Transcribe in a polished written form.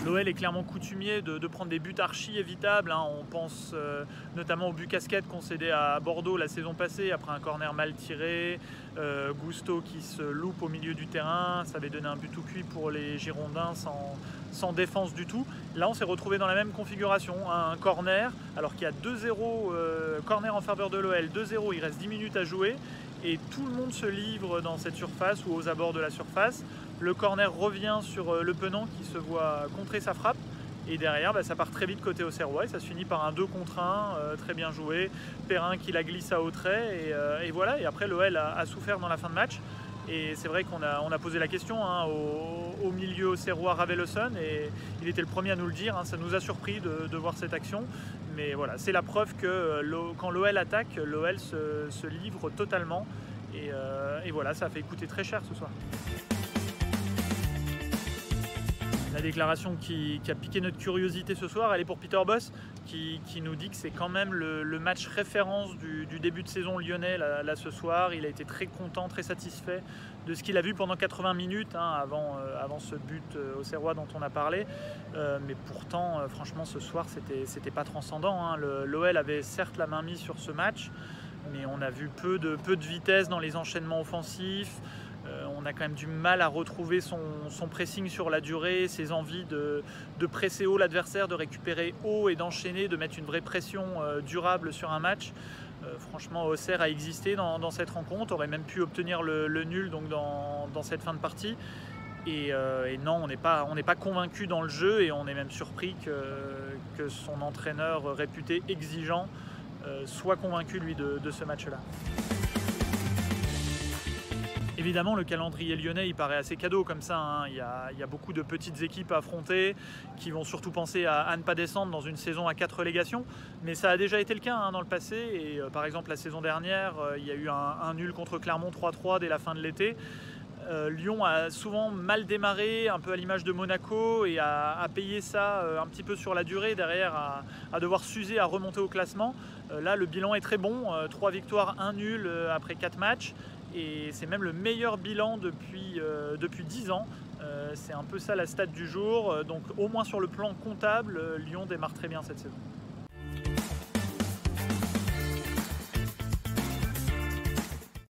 L'OL est clairement coutumier de prendre des buts archi évitables. Hein. On pense notamment au but casquette concédé à Bordeaux la saison passée après un corner mal tiré. Gusto qui se loupe au milieu du terrain. Ça avait donné un but tout cuit pour les Girondins sans défense du tout. Là, on s'est retrouvé dans la même configuration. Hein. Un corner, alors qu'il y a 2-0, corner en faveur de l'OL, 2-0, il reste 10 minutes à jouer. Et tout le monde se livre dans cette surface ou aux abords de la surface. Le corner revient sur Le Penant qui se voit contrer sa frappe. Et derrière, ça part très vite côté Auxerrois et ça se finit par un 2 contre 1, très bien joué. Perrin qui la glisse à haut trait et voilà. Et après, l'OL a souffert dans la fin de match. Et c'est vrai qu'on a posé la question au milieu auxerrois Raveloson et il était le premier à nous le dire. Hein, ça nous a surpris de voir cette action. Mais voilà, c'est la preuve que quand l'OL attaque, l'OL se livre totalement. Et voilà, ça a fait coûter très cher ce soir. La déclaration qui a piqué notre curiosité ce soir, elle est pour Peter Bosz, qui nous dit que c'est quand même le match référence du début de saison lyonnais là ce soir. Il a été très content, très satisfait de ce qu'il a vu pendant 80 minutes avant ce but auxerrois dont on a parlé. Mais pourtant, franchement, ce soir, c'était pas transcendant. Hein. L'OL avait certes la main mise sur ce match, mais on a vu peu de vitesse dans les enchaînements offensifs. On a quand même du mal à retrouver son pressing sur la durée, ses envies de presser haut l'adversaire, de récupérer haut et d'enchaîner, de mettre une vraie pression durable sur un match. Franchement, Auxerre a existé dans cette rencontre, aurait même pu obtenir le nul donc dans cette fin de partie. Et non, on n'est pas convaincu dans le jeu et on est même surpris que son entraîneur réputé exigeant soit convaincu lui de ce match-là. Évidemment, le calendrier lyonnais, il paraît assez cadeau comme ça. Hein. Il y a beaucoup de petites équipes à affronter qui vont surtout penser à ne pas descendre dans une saison à 4 relégations. Mais ça a déjà été le cas dans le passé. Et par exemple, la saison dernière, il y a eu un nul contre Clermont 3-3 dès la fin de l'été. Lyon a souvent mal démarré, un peu à l'image de Monaco, et a payé ça un petit peu sur la durée, derrière à devoir s'user à remonter au classement. Là, le bilan est très bon, 3 victoires, 1 nul après 4 matchs. Et c'est même le meilleur bilan depuis 10 ans. C'est un peu ça la stat du jour. Donc au moins sur le plan comptable, Lyon démarre très bien cette saison.